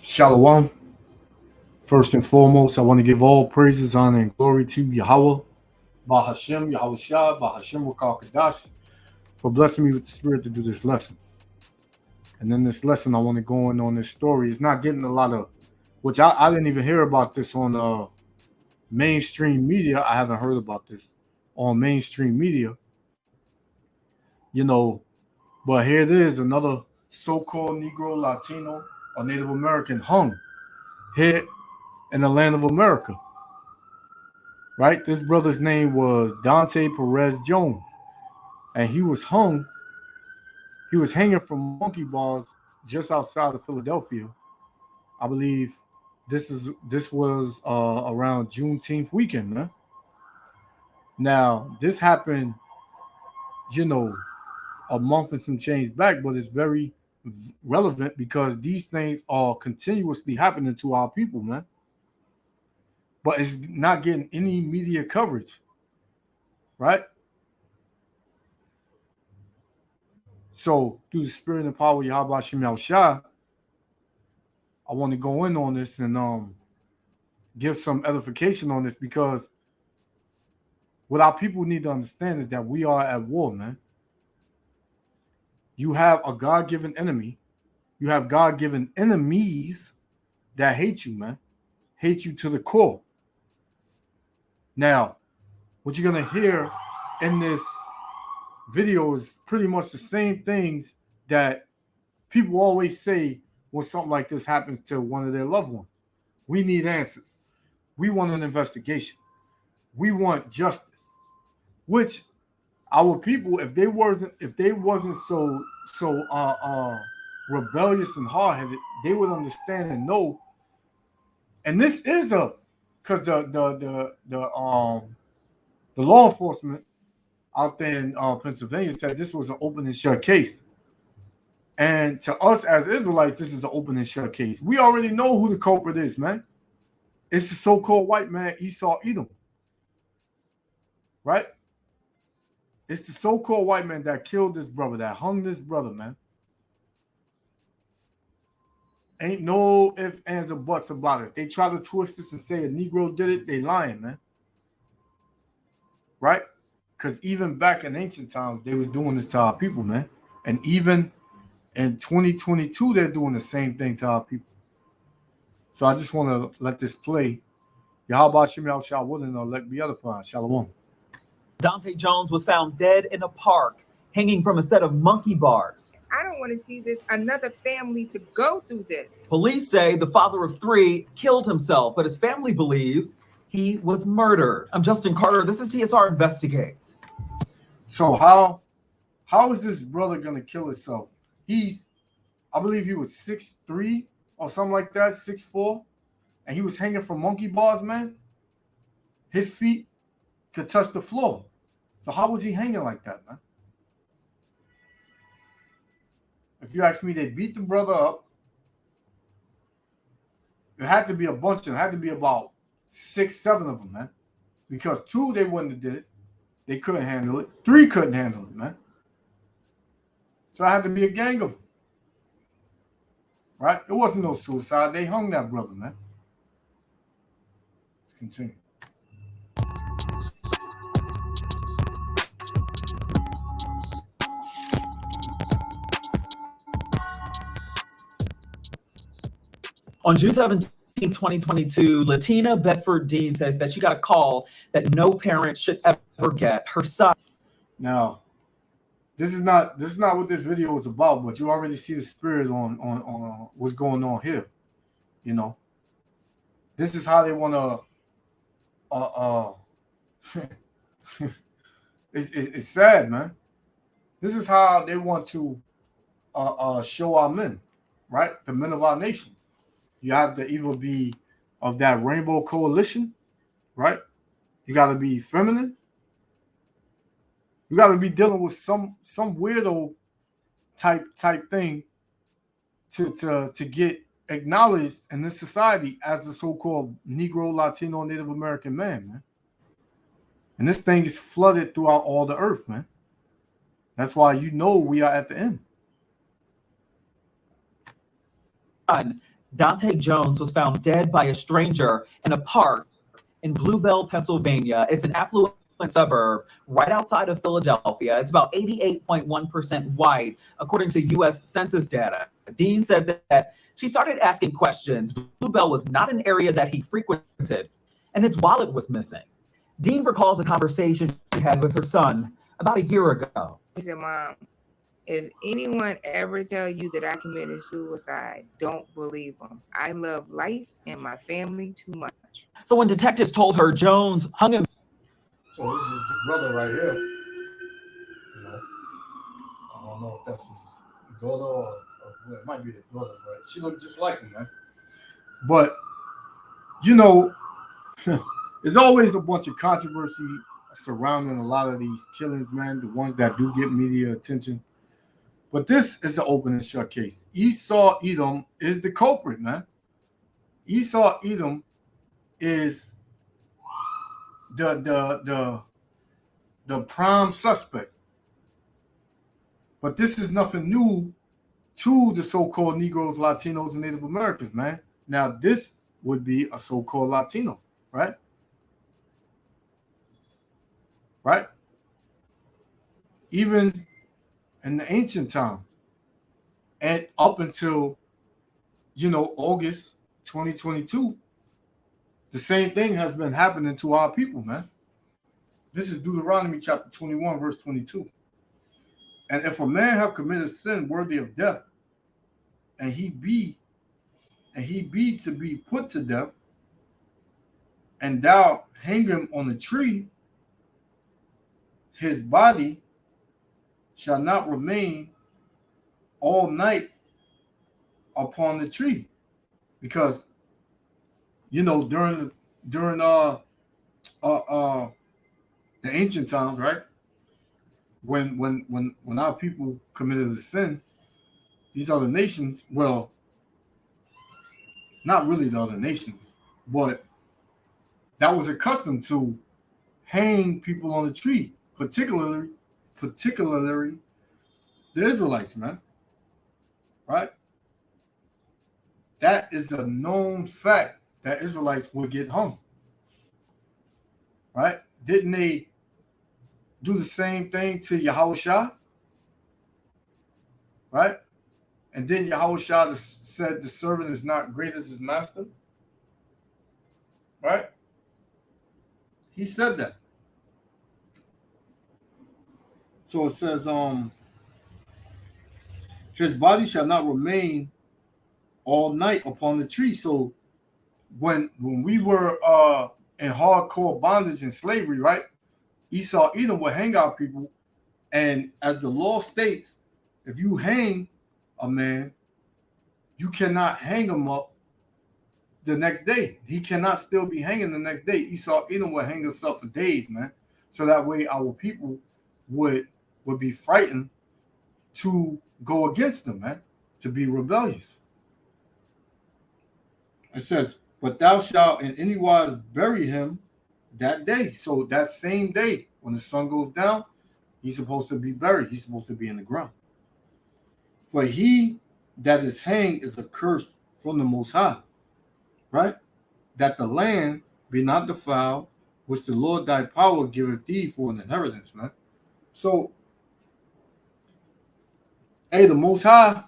Shalom. First and foremost, I want to give all praises, honor, and glory to Yahweh, Bahashem, Yahweh Shah, Bahashem, Wakal Kadash, for blessing me with the spirit to do this lesson. And in this lesson, I want to go in on this story. It's not getting a lot of, which I didn't even hear about this on mainstream media. I haven't heard about this on mainstream media, but here it is, another so-called Negro, Latino, or Native American hung here in the land of America. Right? This brother's name was Dante Perez Jones, and he was hung. He was hanging from monkey bars just outside of Philadelphia. I believe this was around Juneteenth weekend, man. Now this happened, you know, a month and some change back, but it's very relevant because these things are continuously happening to our people, man. But it's not getting any media coverage, right? So, through the spirit and power of Yahweh Shem Yahushua, I want to go in on this and give some edification on this because what our people need to understand is that we are at war, man. You have a God-given enemy. You have God-given enemies that hate you, man. Hate you to the core. Now, what you're going to hear in this video is pretty much the same things that people always say when something like this happens to one of their loved ones. We need answers. We want an investigation. We want justice. Which our people, if they wasn't so rebellious and hard-headed, they would understand and know. And this is because the law enforcement out there in Pennsylvania said this was an open and shut case. And to us as Israelites, this is an open and shut case. We already know who the culprit is, man. It's the so-called white man, Esau Edom. Right? It's the so-called white man that killed this brother, that hung this brother, man. Ain't no ifs, ands, or buts about it. They try to twist this and say a Negro did it, they lying, man. Right? Because even back in ancient times, they was doing this to our people, man. And even in 2022, they're doing the same thing to our people. So I just want to let this play. Yahweh Shem Yahushua wouldn't let be edified. Shalom. Dante Jones was found dead in a park, hanging from a set of monkey bars. I don't want to see another family to go through this. Police say the father of three killed himself, but his family believes he was murdered. I'm Justin Carter. This is TSR Investigates. So how is this brother going to kill himself? I believe he was 6'3" or something like that, 6'4", and he was hanging from monkey bars, man. His feet could touch the floor. So how was he hanging like that, man? If you ask me, they beat the brother up. It had to be a bunch of them. It had to be about 6, 7 of them, man. Because 2, they wouldn't have did it. They couldn't handle it. 3 couldn't handle it, man. So I had to be a gang of them. Right? It wasn't no suicide. They hung that brother, man. Let's continue. On June 17, 2022, Latina Bedford Dean says that she got a call that no parent should ever get. Her son. Now, this is not what this video is about, but you already see the spirit on what's going on here. You know, this is how they want to. It's sad, man. This is how they want to show our men, right? The men of our nation. You have to either be of that rainbow coalition, right? You got to be feminine. You got to be dealing with some weirdo type thing to get acknowledged in this society as a so-called Negro, Latino, Native American man. And this thing is flooded throughout all the earth, man. That's why we are at the end. Dante Jones was found dead by a stranger in a park in Bluebell, Pennsylvania. It's an affluent suburb right outside of Philadelphia. It's about 88.1% white, according to U.S. Census data. Dean says that she started asking questions. Bluebell was not an area that he frequented, and his wallet was missing. Dean recalls a conversation she had with her son about a year ago. He said, Mom, if anyone ever tell you that I committed suicide, don't believe them. I love life and my family too much. So when detectives told her Jones hung him. So this is the brother right here. You know, I don't know if that's his daughter or well, it might be his daughter, but she looked just like him, man. But you know, there's always a bunch of controversy surrounding a lot of these killings, man. The ones that do get media attention. But this is an open and shut case. Esau Edom is the culprit, man. Esau Edom is the prime suspect. But this is nothing new to the so-called Negroes, Latinos, and Native Americans, man. Now, this would be a so-called Latino, right? Right? Even in the ancient times, and up until, August 2022, the same thing has been happening to our people, man. This is Deuteronomy chapter 21, verse 22. And if a man have committed sin worthy of death, and he be to be put to death, and thou hang him on a tree, his body shall not remain all night upon the tree, because during the ancient times, right? When our people committed a sin, these other nations, well, not really the other nations, but that was accustomed to hang people on the tree, particularly the Israelites, man. Right? That is a known fact that Israelites would get hung. Right? Didn't they do the same thing to Yahushua? Right? And then Yahushua said the servant is not great as his master. Right? He said that. So it says, his body shall not remain all night upon the tree. So when we were in hardcore bondage and slavery, right? Esau Edom would hang out people, and as the law states, if you hang a man, you cannot hang him up the next day. He cannot still be hanging the next day. Esau Edom would hang himself for days, man. So that way our people would be frightened to go against them, man, to be rebellious. It says, but thou shalt in any wise bury him that day. So that same day, when the sun goes down, he's supposed to be buried. He's supposed to be in the ground. For he that is hanged is accursed from the Most High, right? That the land be not defiled, which the Lord thy power giveth thee for an inheritance, man. So, hey, the Most High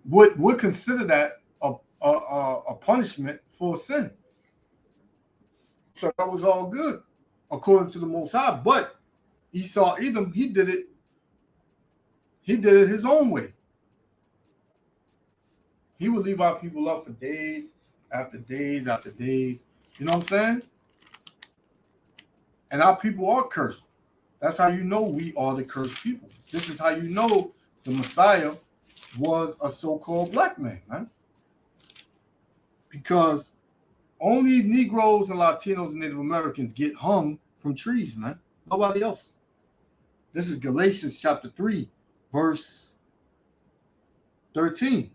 would consider that a punishment for sin. So that was all good, according to the Most High. But Esau Edom, he did it his own way. He would leave our people up for days after days after days. You know what I'm saying? And our people are cursed. That's how you know we are the cursed people. This is how you know the Messiah was a so-called black man, man. Because only Negroes and Latinos and Native Americans get hung from trees, man. Nobody else. This is Galatians chapter 3, verse 13.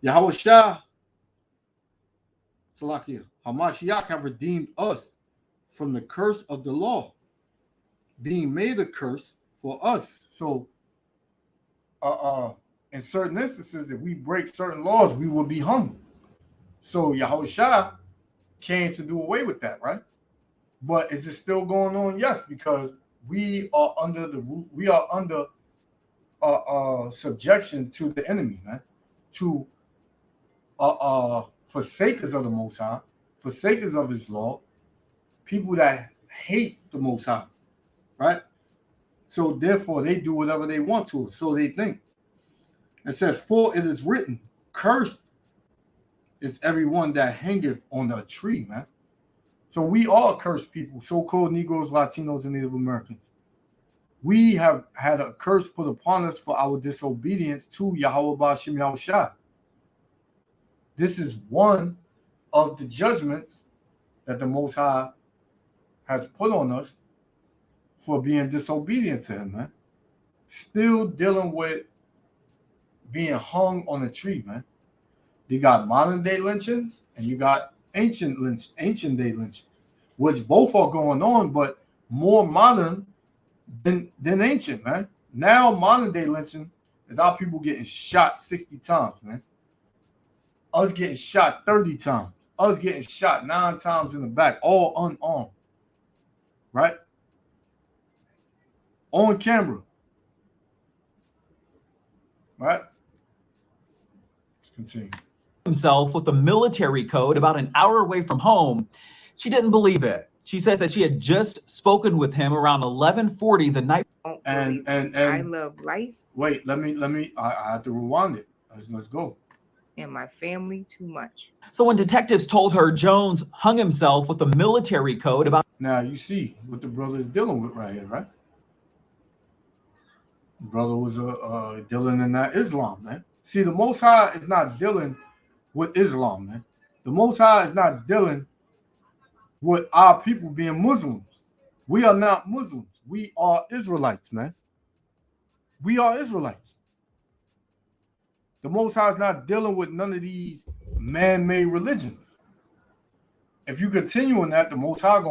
Yahushua, Salakia, Hamashiach have redeemed us from the curse of the law, being made a curse for us. So, in certain instances, if we break certain laws, we will be hung. So Yahushua came to do away with that, right? But is it still going on? Yes, because we are under subjection to the enemy, man, to forsakers of the Most High, forsakers of His law, people that hate the Most High, right? So therefore, they do whatever they want to, so they think. It says, "For it is written, cursed is everyone that hangeth on a tree," man. So we are cursed people, so-called Negroes, Latinos, and Native Americans. We have had a curse put upon us for our disobedience to Yahweh Ba'Shem Yahushua. This is one of the judgments that the Most High has put on us for being disobedient to Him, man. Still dealing with being hung on a tree, man. You got modern day lynchings and you got ancient day lynchings, which both are going on, but more modern than ancient, man. Now modern day lynchings is our people getting shot 60 times, man. Us getting shot 30 times. Us getting shot 9 times in the back, all unarmed. Right? On camera. Right? Let's continue. Himself with a military code about an hour away from home. She didn't believe it. She said that she had just spoken with him around 11:40 the night. And I love life. Wait, let me. I have to rewind it. Let's go. And my family too much. So when detectives told her Jones hung himself with a military code about. Now you see what the brother is dealing with right here, right? The brother was dealing in that Islam, man. See, the Most High is not dealing with Islam, man. The Most High is not dealing with our people being Muslims. We are not Muslims. We are Israelites, man. We are Israelites. The Most High is not dealing with none of these man-made religions. If you continue in that, the Most High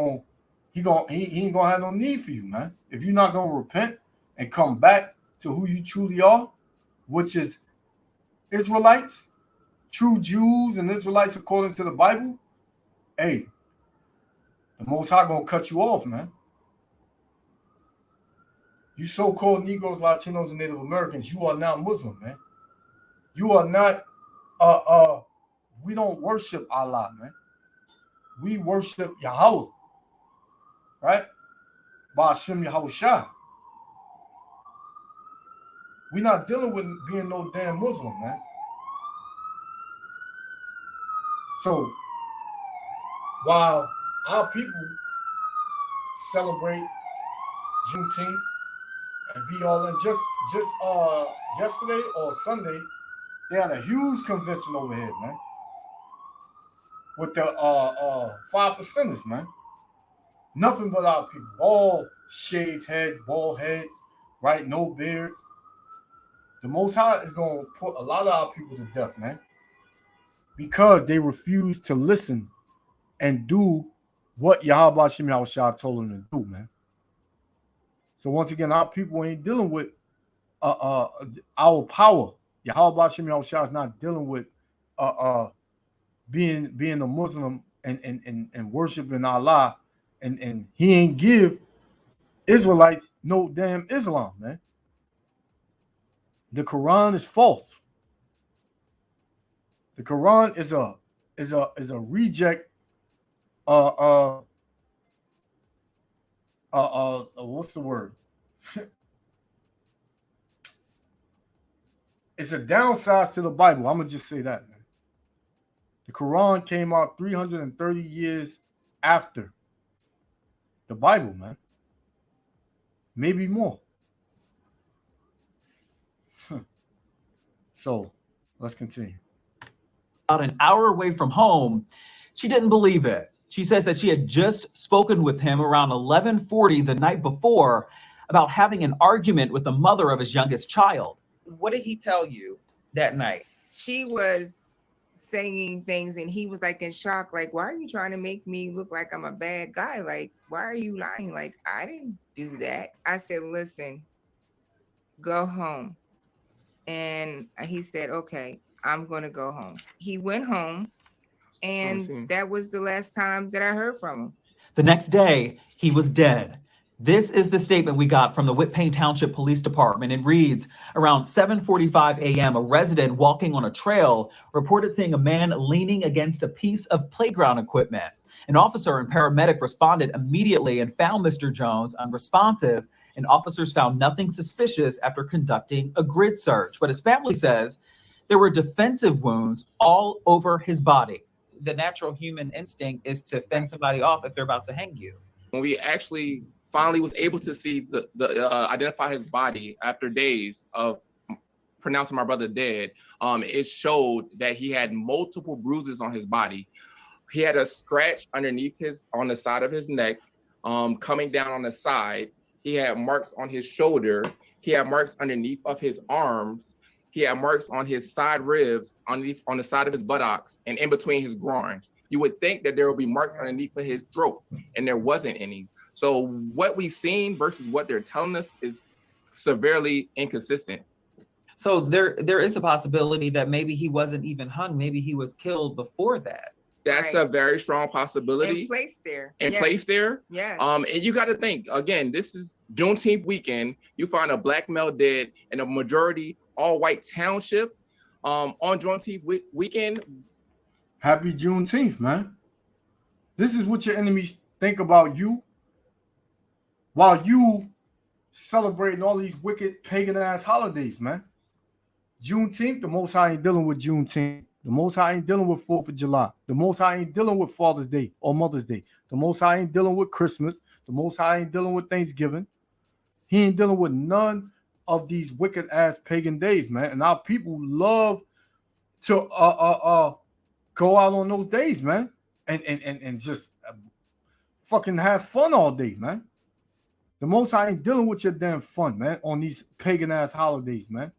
he ain't gonna have no need for you, man. If you're not gonna repent and come back to who you truly are, which is Israelites, true Jews and Israelites according to the Bible, hey, the Most High gonna cut you off, man. You so-called Negroes, Latinos, and Native Americans, you are not Muslim, man. You are not. We don't worship Allah, man. We worship Yahweh, right? Ba'Shem Yahushua. We're not dealing with being no damn Muslim, man. So while our people celebrate Juneteenth and be all in, just yesterday or Sunday, they had a huge convention over here, man. With the 5%ers, man. Nothing but our people. All shaved heads, bald heads, right? No beards. The Most High is going to put a lot of our people to death, man. Because they refuse to listen and do what Yahweh Shem Yahushua told them to do, man. So once again, our people ain't dealing with our power. Yahweh Shem Yahushua is not dealing with being a Muslim and worshiping Allah, and He ain't give Israelites no damn Islam, man. The Quran is false. The Quran is a reject. What's the word? It's a downside to the Bible. I'm gonna just say that, man. The Quran came out 330 years after the Bible, man. Maybe more. So let's continue. About an hour away from home. She didn't believe it. She says that she had just spoken with him around 11:40 the night before about having an argument with the mother of his youngest child. What did he tell you that night? She was saying things and he was like in shock, like, why are you trying to make me look like I'm a bad guy? Like, why are you lying? Like, I didn't do that. I said, listen, go home. And he said, okay, I'm going to go home. He went home, and that was the last time that I heard from him. The next day, he was dead. This is the statement we got from the Whitpain Township Police Department. It reads, around 7:45 a.m., a resident walking on a trail reported seeing a man leaning against a piece of playground equipment. An officer and paramedic responded immediately and found Mr. Jones unresponsive, and officers found nothing suspicious after conducting a grid search. But his family says there were defensive wounds all over his body. The natural human instinct is to fend somebody off if they're about to hang you. When we actually finally was able to see the identify his body after days of pronouncing my brother dead, it showed that he had multiple bruises on his body. He had a scratch underneath on the side of his neck, coming down on the side. He had marks on his shoulder. He had marks underneath of his arms. He had marks on his side ribs, on the side of his buttocks, and in between his groin. You would think that there would be marks underneath of his throat, and there wasn't any. So what we've seen versus what they're telling us is severely inconsistent. So there is a possibility that maybe he wasn't even hung. Maybe he was killed before that. That's a very strong possibility. And placed there. Placed there. Yeah. And you got to think, again, this is Juneteenth weekend. You find a black male dead in a majority all-white township on Juneteenth weekend. Happy Juneteenth, man. This is what your enemies think about you while you celebrating all these wicked pagan-ass holidays, man. Juneteenth, the Most High ain't dealing with Juneteenth. The Most High ain't dealing with 4th of July. The Most High ain't dealing with Father's Day or Mother's Day. The Most High ain't dealing with Christmas. The Most High ain't dealing with Thanksgiving. He ain't dealing with none of these wicked-ass pagan days, man. And our people love to go out on those days, man, and just fucking have fun all day, man. The Most High ain't dealing with your damn fun, man, on these pagan-ass holidays, man.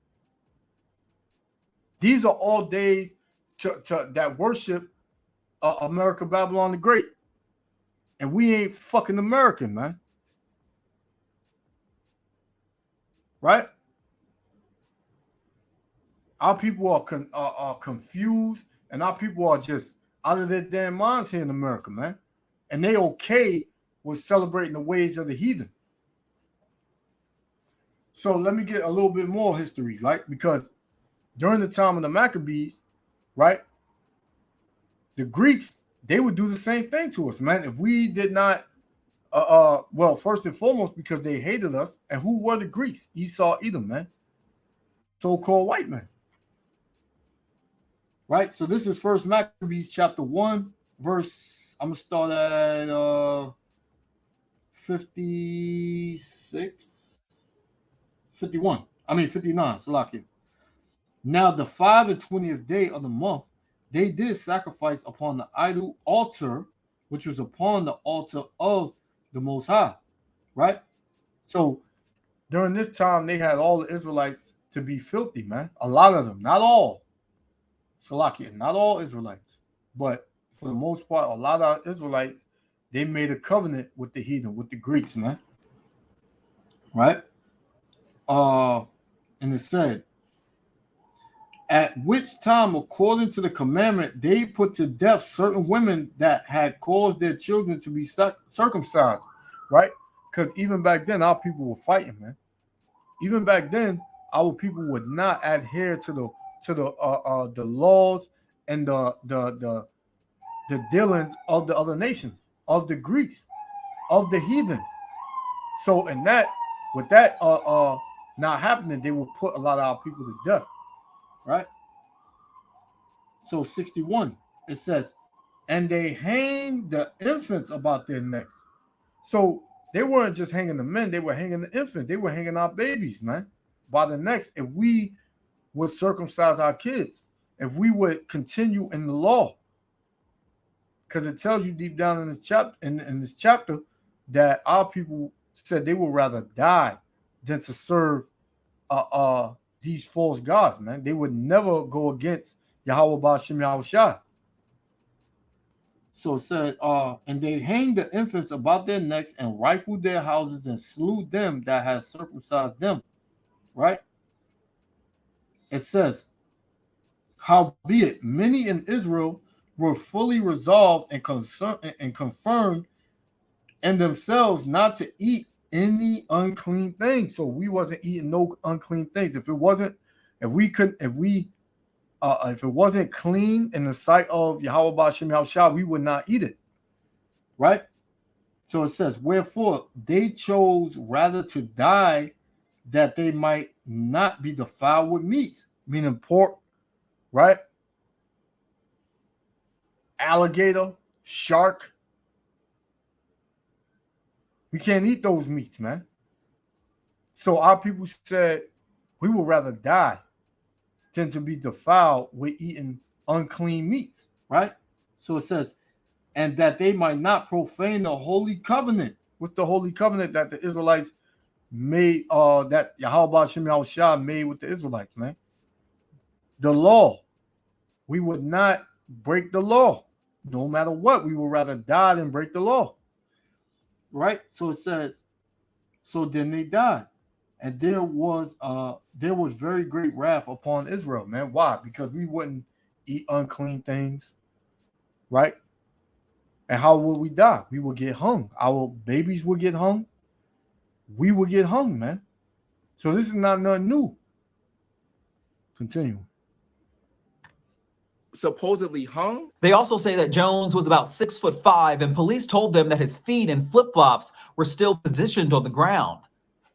These are all days that worship America, Babylon the Great. And we ain't fucking American, man. Right? Our people are confused, and our people are just out of their damn minds here in America, man. And they okay with celebrating the ways of the heathen. So let me get a little bit more history, right? Because during the time of the Maccabees, right, the Greeks, they would do the same thing to us, man. If we did not, well, first and foremost, because they hated us. And who were the Greeks? Esau, Edom, man. So-called white men. Right? So this is First Maccabees chapter 1, verse, I'm going to start at 59, Salakia. Now the 25th day of the month, they did sacrifice upon the idol altar, which was upon the altar of the Most High, right? So during this time, they had all the Israelites to be filthy, man. A lot of them, not all. Salakia, not all Israelites, but for the most part, a lot of Israelites, they made a covenant with the heathen, with the Greeks, man. Right? And it said, at which time, according to the commandment, they put to death certain women that had caused their children to be circumcised, right? Because even back then, our people were fighting, man. Even back then, our people would not adhere to the laws and the dealings of the other nations, of the Greeks, of the heathen. So in that, with that not happening, they will put a lot of our people to death. Right? So 61, it says, and they hang the infants about their necks. So they weren't just hanging the men, they were hanging the infants. They were hanging our babies, man, by the necks. If we would circumcise our kids, if we would continue in the law, because it tells you deep down in this chapter that our people said they would rather die than to serve these false gods, man. They would never go against Yahweh Ba'ashem Yahushua. So it said, and they hanged the infants about their necks and rifled their houses and slew them that had circumcised them. Right? it says, howbeit many in Israel were fully resolved and confirmed in themselves not to eat any unclean thing. So we wasn't eating no unclean things. If it wasn't clean in the sight of Yahweh Ba'Shem Yahushua, we would not eat it. Right? So it says, wherefore they chose rather to die that they might not be defiled with meat, meaning pork, right? Alligator, shark. We can't eat those meats, man. So our people said, we would rather die than to be defiled with eating unclean meats, right? So it says, and that they might not profane the holy covenant. What's the holy covenant that the Israelites made, that Yahweh Hashem Yahushua made with the Israelites, man? The law. We would not break the law. No matter what, we would rather die than break the law. Right? So it says, so then they died. And there was very great wrath upon Israel, man. Why? Because we wouldn't eat unclean things, right? And how would we die? We would get hung. Our babies would get hung. We would get hung, man. So this is not nothing new. Continue. Supposedly hung. They also say that Jones was about 6'5", and police told them that his feet and flip-flops were still positioned on the ground.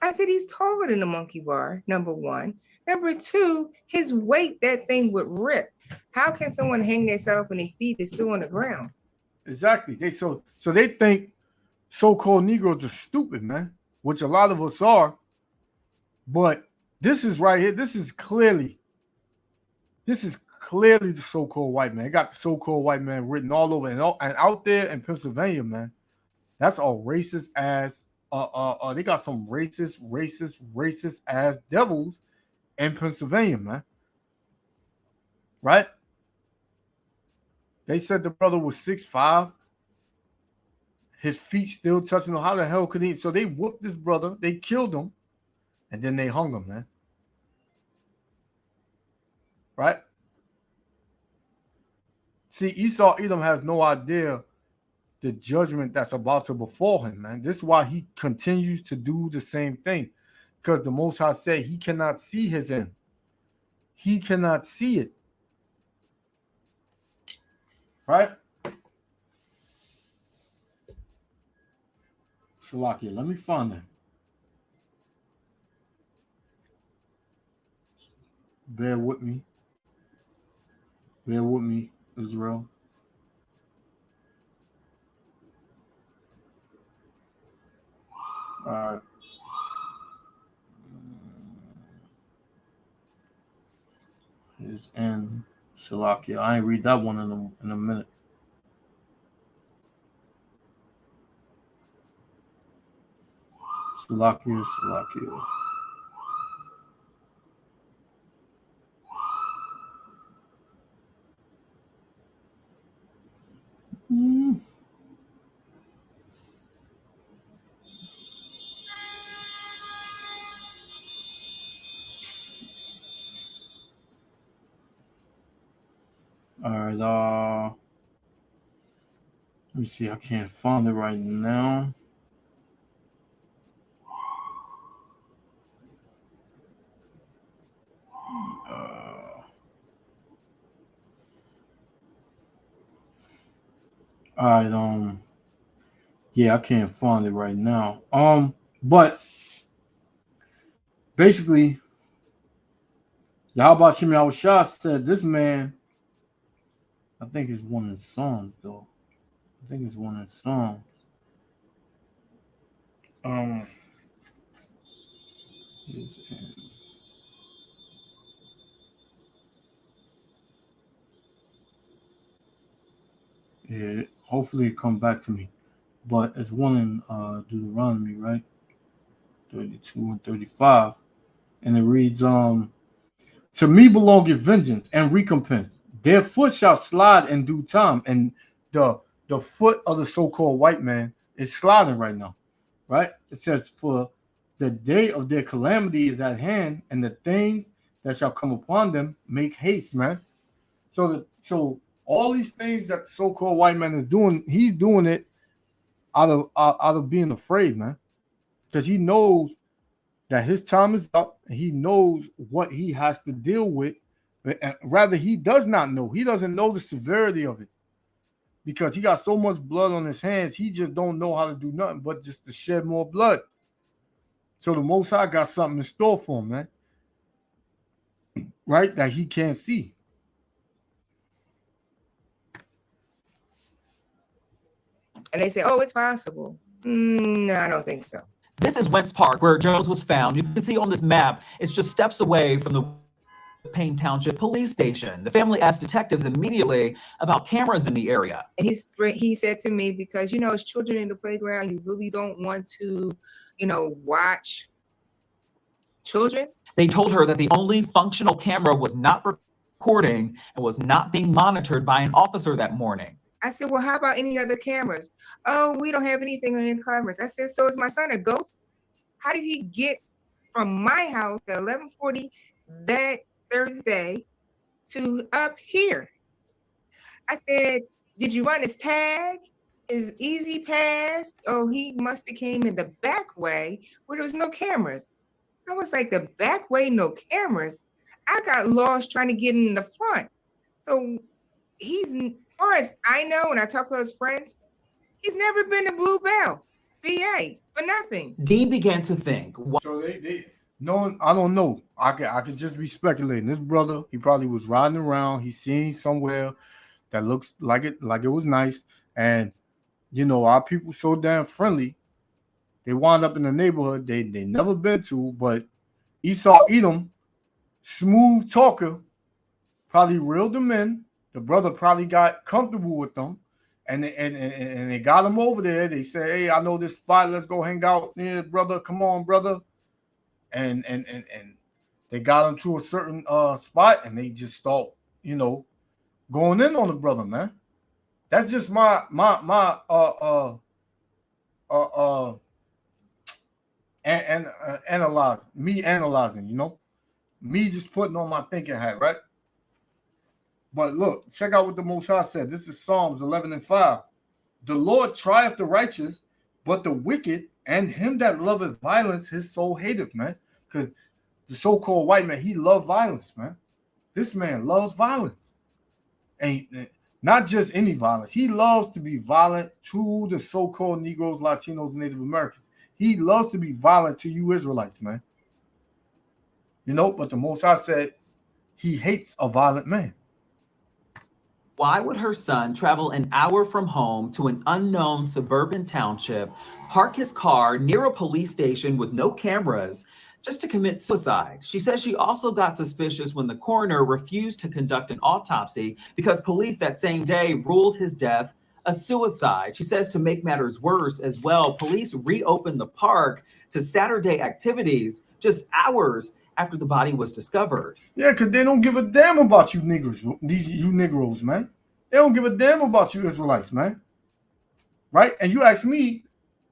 I said he's taller than the monkey bar, number one. Number two, his weight, that thing would rip. How can someone hang themselves and their feet is still on the ground? Exactly. So they think so-called Negroes are stupid, man, which a lot of us are. But this is right here. This is clearly the so-called white man. It got the so-called white man written all over and out there in Pennsylvania, man. That's all racist ass. They got some racist ass devils in Pennsylvania, man. Right? They said the brother was 6'5". His feet still touching him. How the hell could he? So they whooped this brother. They killed him. And then they hung him, man. Right? See, Esau Edom has no idea the judgment that's about to befall him, man. This is why he continues to do the same thing. Because the Most High said he cannot see his end. He cannot see it. Right? Shalakia, let me find that. Bear with me. Bear with me, Israel. All right. His end. Shalakia. I ain't read that one in a minute. Shalakia. All right, let me see. I can't find it right now. All right, yeah, I can't find it right now. But basically, Yahweh Shem Yahushua said this man, I think it's one of his songs, though. I think it's one of his songs. Yeah, hopefully it come back to me. But it's one in Deuteronomy, right? 32 and 35. And it reads, to me belongeth vengeance and recompense. Their foot shall slide in due time. And the foot of the so-called white man is sliding right now, right? It says, for the day of their calamity is at hand, and the things that shall come upon them, make haste, man. So all these things that the so-called white man is doing, he's doing it out of being afraid, man, because he knows that his time is up, and he knows what he has to deal with. Rather, he does not know. He doesn't know the severity of it because he got so much blood on his hands. He just don't know how to do nothing but just to shed more blood. So the Most High got something in store for him, man, right? That he can't see. And they say, oh, it's possible. No, I don't think so. This is Wentz Park, where Jones was found. You can see on this map, it's just steps away from the Payne Township Police Station. The family asked detectives immediately about cameras in the area. And he said to me, because, as children in the playground, you really don't want to, watch children. They told her that the only functional camera was not recording and was not being monitored by an officer that morning. I said, well, how about any other cameras? Oh, we don't have anything on any cameras. I said, so is my son a ghost? How did he get from my house at 11:40 that Thursday to up here? I said, did you run his tag? His easy pass? Oh, he must have came in the back way where there was no cameras. I was like, the back way, no cameras. I got lost trying to get in the front. So he's, as far as I know, when I talk to his friends, he's never been to Blue Bell, VA, for nothing. Dean began to think. So no, I don't know. I could just be speculating. This brother, he probably was riding around. He seen somewhere that looks like it was nice. And our people so damn friendly. They wound up in a neighborhood they never been to, but Esau Edom, smooth talker, probably reeled them in. The brother probably got comfortable with them, and they got him over there. They said, "Hey, I know this spot. Let's go hang out there, brother. Come on, brother." And they got him to a certain spot, and they just start, going in on the brother, man. That's just my analyzing, me just putting on my thinking hat, right? But look, check out what the Most High said. This is Psalms 11:5. The Lord trieth the righteous, but the wicked and him that loveth violence, his soul hateth, man. Because the so-called white man, he loves violence, man. This man loves violence. And not just any violence. He loves to be violent to the so-called Negroes, Latinos, and Native Americans. He loves to be violent to you Israelites, man. But the Most High said he hates a violent man. Why would her son travel an hour from home to an unknown suburban township, park his car near a police station with no cameras, just to commit suicide? She says she also got suspicious when the coroner refused to conduct an autopsy because police that same day ruled his death a suicide. She says to make matters worse as well, police reopened the park to Saturday activities just hours after the body was discovered. Yeah, because they don't give a damn about you Negroes, you Negroes, man. They don't give a damn about you Israelites, man. Right? And you ask me,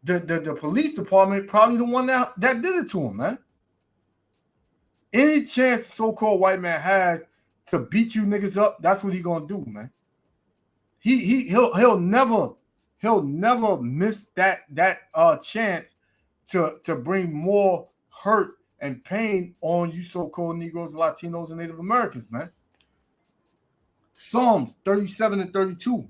the police department probably the one that did it to him, man. Any chance the so-called white man has to beat you niggas up, that's what he gonna do, man. He'll never miss that chance to bring more hurt and pain on you so-called Negroes, Latinos, and Native Americans, man. Psalms 37 and 32.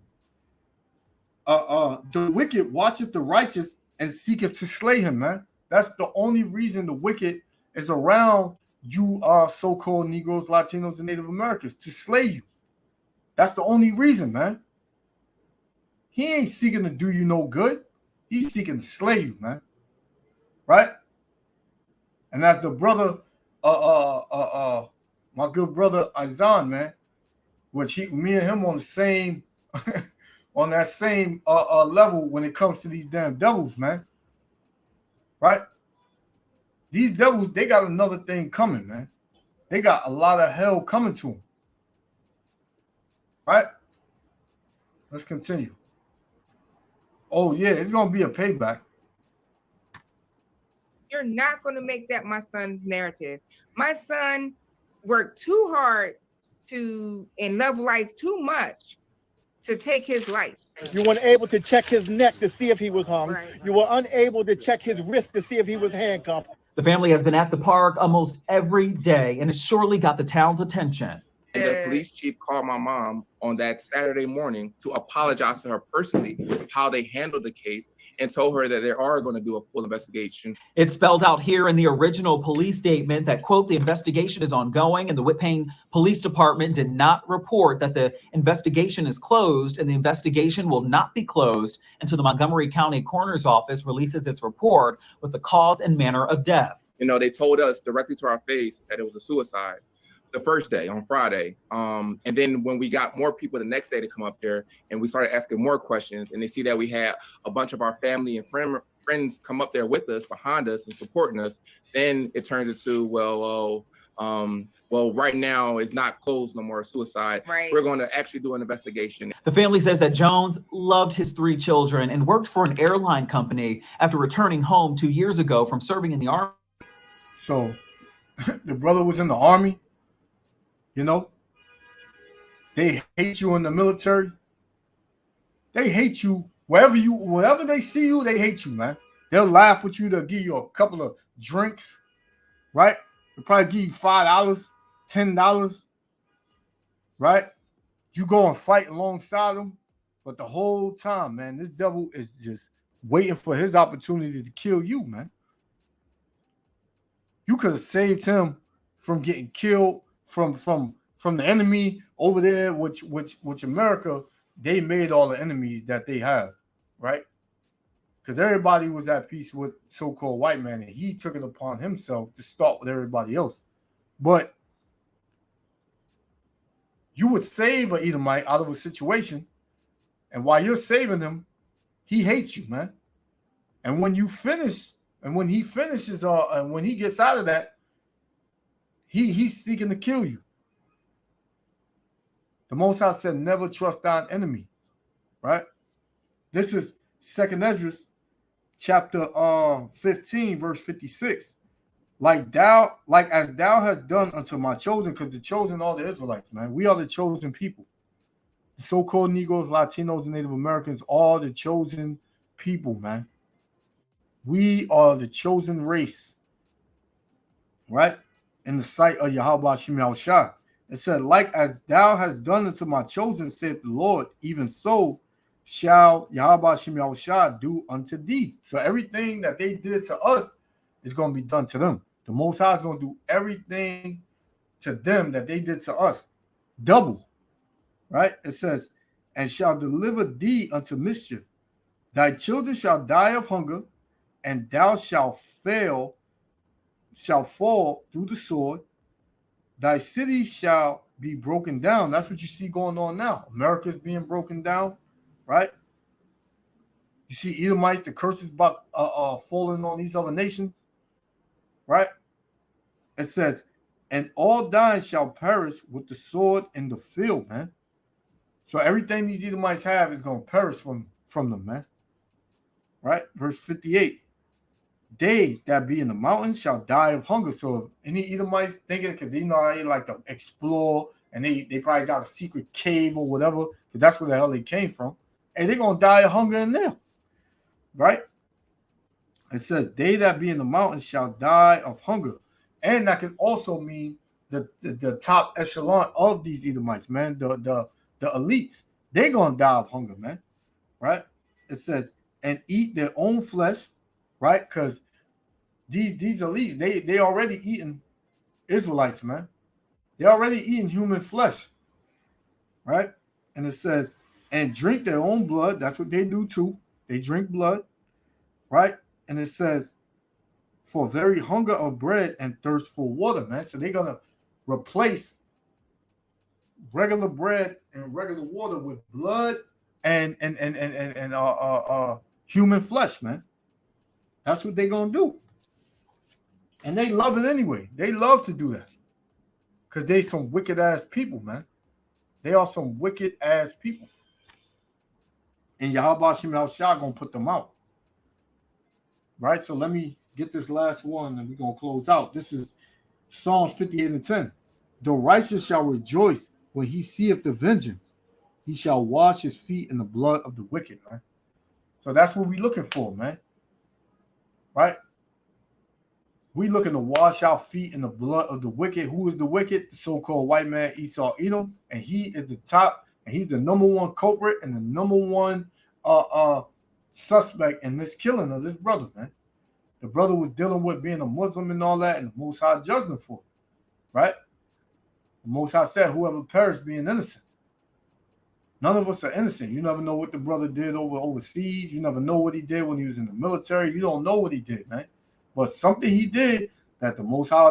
The wicked watcheth the righteous and seeketh to slay him, man. That's the only reason the wicked is around you so-called Negroes, Latinos, and Native Americans, to slay you. That's the only reason, man. He ain't seeking to do you no good. He's seeking to slay you, man. Right? And that's the brother, my good brother Izan, man, which me and him on the same, on that same level when it comes to these damn devils, man. Right? These devils, they got another thing coming, man. They got a lot of hell coming to them. Right? Let's continue. Oh, yeah, it's going to be a payback. You're not going to make that my son's narrative. My son worked too hard and love life too much to take his life. You weren't able to check his neck to see if he was hung. Right. You were unable to check his wrist to see if he was handcuffed. The family has been at the park almost every day, and it surely got the town's attention. And the police chief called my mom on that Saturday morning to apologize to her personally for how they handled the case and told her that they are going to do a full investigation. It's spelled out here in the original police statement that, quote, the investigation is ongoing and the Whitpain Police Department did not report that the investigation is closed, and the investigation will not be closed until the Montgomery County Coroner's Office releases its report with the cause and manner of death. You know, they told us directly to our face that it was a suicide the first day on Friday. And then when we got more people the next day to come up there and we started asking more questions, and they see that we had a bunch of our family and friends come up there with us, behind us and supporting us, then it turns into, well, right now it's not closed no more, suicide. Right. We're going to actually do an investigation. The family says that Jones loved his 3 children and worked for an airline company after returning home 2 years ago from serving in the Army. So the brother was in the Army. You know, they hate you in the military. They hate you wherever they see you, they hate you, man. They'll laugh with you. They'll give you a couple of drinks, right? They'll probably give you $5, $10, right? You go and fight alongside them. But the whole time, man, this devil is just waiting for his opportunity to kill you, man. You could have saved him from getting killed from the enemy over there, which America, they made all the enemies that they have, right? Because everybody was at peace with so-called white man, and he took it upon himself to start with everybody else. But you would save an Edomite out of a situation, and while you're saving him, he hates you, man. And when you finish, and when he finishes, and when he gets out of that, he's seeking to kill you. The Most High said, never trust thine enemy, right? This is 2nd Ezra, chapter 15, verse 56. Like as thou hast done unto my chosen, because the chosen are the Israelites, man. We are the chosen people. The so-called Negroes, Latinos, and Native Americans are the chosen people, man. We are the chosen race, right? In the sight of Yahweh Shem Yahushua. It said, like as thou hast done unto my chosen, saith the Lord, even so shall Yahweh Shem Yahushua do unto thee. So everything that they did to us is going to be done to them. The Most High is going to do everything to them that they did to us. Double, right? It says, and shall deliver thee unto mischief. Thy children shall die of hunger, and thou shalt fall through the sword. Thy cities shall be broken down. That's what you see going on now. America's being broken down, right? You see Edomites, the curses about falling on these other nations, right? It says, and all thine shall perish with the sword in the field, man. So everything these Edomites have is going to perish from them, man. Right? Verse 58. They that be in the mountains shall die of hunger. So if any Edomites thinking, because they know how they like to explore, and they probably got a secret cave or whatever, because that's where the hell they came from, and they're going to die of hunger in there. Right? It says, they that be in the mountains shall die of hunger. And that can also mean the top echelon of these Edomites, man, the elites. They're going to die of hunger, man. Right? It says, and eat their own flesh, right? Because these elites, they already eating Israelites, man. They already eating human flesh, right? And it says, and drink their own blood. That's what they do too. They drink blood, right? And it says, for very hunger of bread and thirst for water, man. So they're gonna replace regular bread and regular water with blood and human flesh, man. That's what they're gonna do. And they love it anyway. They love to do that. Because they some wicked ass people, man. They are some wicked ass people. And Yahweh Shem Yahushua gonna put them out. Right? So let me get this last one and we're gonna close out. This is Psalms 58:10. The righteous shall rejoice when he seeth the vengeance. He shall wash his feet in the blood of the wicked, man. So that's what we looking for, man. Right? We looking to wash our feet in the blood of the wicked. Who is the wicked? The so-called white man, Esau Edom. And he is the top, and he's the number one culprit and the number one suspect in this killing of this brother, man. The brother was dealing with being a Muslim and all that, and the Most High judged him for it, right? The Most High said, whoever perished being innocent. None of us are innocent. You never know what the brother did overseas. You never know what he did when he was in the military. You don't know what he did, man. But something he did that the Most High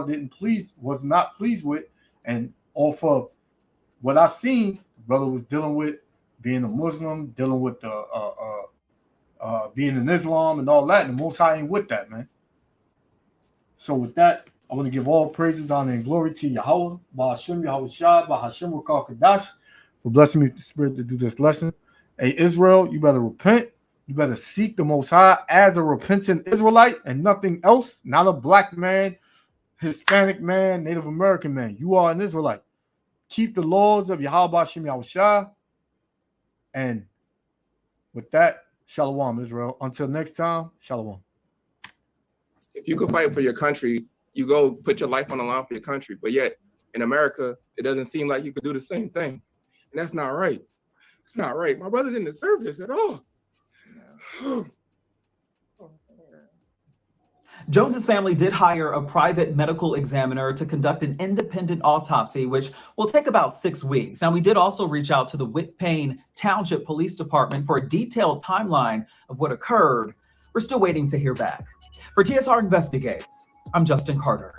was not pleased with, and off of what I seen, the brother was dealing with being a Muslim, dealing with being in Islam and all that, and the Most High ain't with that, man. So with that, I want to give all praises, honor, and glory to Yahweh, Ba'ashem, Yahweh Shah, Ba'ashem, Rakal Kadash, for blessing me with the spirit to do this lesson. Hey, Israel, you better repent. You better seek the Most High as a repentant Israelite and nothing else. Not a black man, Hispanic man, Native American man. You are an Israelite. Keep the laws of Yahweh Ba'ashem Yahweh Shah. And with that, Shalom, Israel. Until next time, Shalom. If you could fight for your country, you go put your life on the line for your country. But yet, in America, it doesn't seem like you could do the same thing. And that's not right. It's not right. My brother didn't deserve this at all. Jones's family did hire a private medical examiner to conduct an independent autopsy, which will take about 6 weeks. Now, we did also reach out to the Whitpain Township Police Department for a detailed timeline of what occurred. We're still waiting to hear back. For TSR Investigates, I'm Justin Carter.